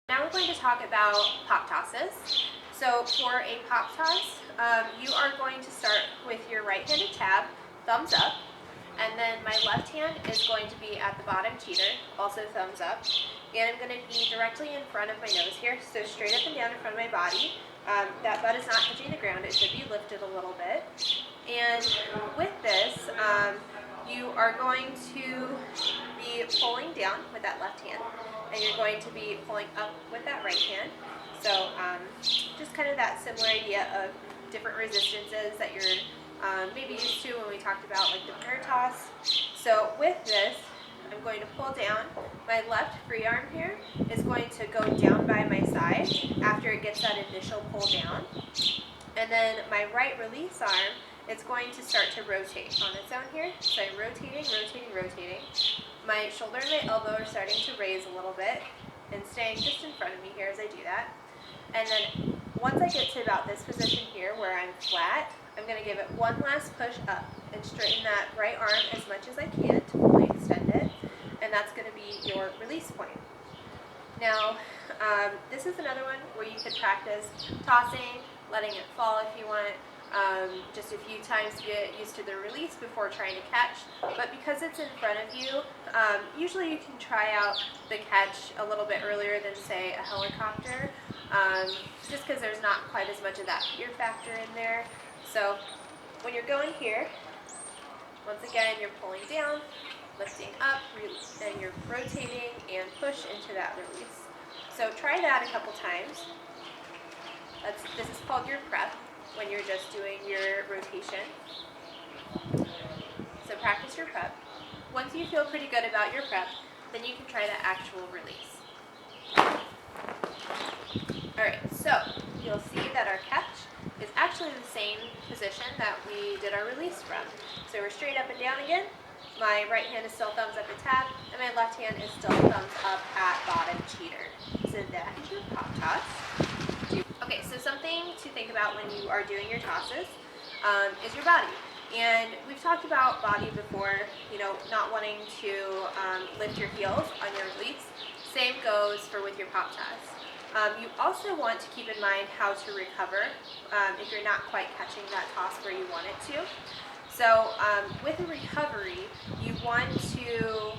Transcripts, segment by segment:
Now we're going to talk about pop tosses. So for a pop toss, you are going to start with your right-handed tab, thumbs up, and then my left hand is going to be at the bottom teeter, also thumbs up, and I'm going to be directly in front of my nose here, so straight up and down in front of my body. That butt is not touching the ground, it should be lifted a little bit. And with this, you are going to be pulling down with that left hand, and you're going to be pulling up with that right hand. So just kind of that similar idea of different resistances that you're maybe used to when we talked about like the prayer toss. So with this, I'm going to pull down. My left free arm here is going to go down by my side after it gets that initial pull down. And then my right release arm is going to start to rotate on its own here. So I'm rotating, rotating, rotating. My shoulder and my elbow are starting to raise a little bit and staying just in front of me here as I do that. And then once I get to about this position here where I'm flat, I'm going to give it one last push up and straighten that right arm as much as I can to fully extend it. And that's going to be your release point. Now, this is another one where you could practice tossing, letting it fall if you want, just a few times to get used to the release before trying to catch. But because it's in front of you, usually you can try out the catch a little bit earlier than, say, a helicopter, just because there's not quite as much of that fear factor in there. So when you're going here, once again, you're pulling down, lifting up, and you're rotating and push into that release. So try that a couple times. This is called your prep, when you're just doing your rotation. So practice your prep. Once you feel pretty good about your prep, then you can try the actual release. Alright, so you'll see that our catch is actually the same position that we did our release from. So we're straight up and down again. My right hand is still thumbs up at tab, and my left hand is still thumbs up at bottom cheater. So that is your pop toss. Okay, so something to think about when you are doing your tosses is your body. And we've talked about body before, not wanting to lift your heels on your release. Same goes for with your pop toss. You also want to keep in mind how to recover if you're not quite catching that toss where you want it to. So with a recovery, you want to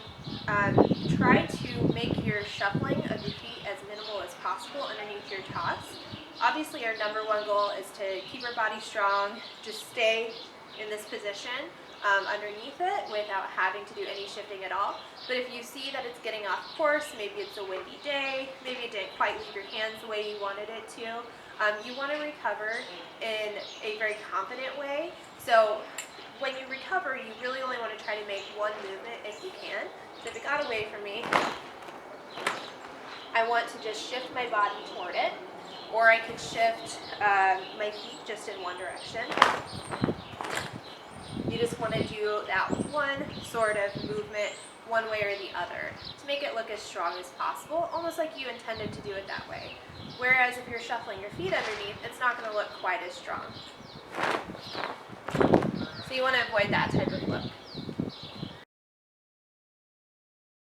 try to make your shuffling of your feet as minimal as possible underneath your toss. Obviously, our number one goal is to keep our body strong, just stay in this position underneath it without having to do any shifting at all. But if you see that it's getting off course, maybe it's a windy day, maybe it didn't quite leave your hands the way you wanted it to, you want to recover in a very confident way. So when you recover, you really only want to try to make one movement if you can. So if it got away from me, I want to just shift my body toward it, or I could shift my feet just in one direction. You just want to do that one sort of movement one way or the other to make it look as strong as possible, almost like you intended to do it that way. Whereas if you're shuffling your feet underneath, it's not going to look quite as strong. So you want to avoid that type of look.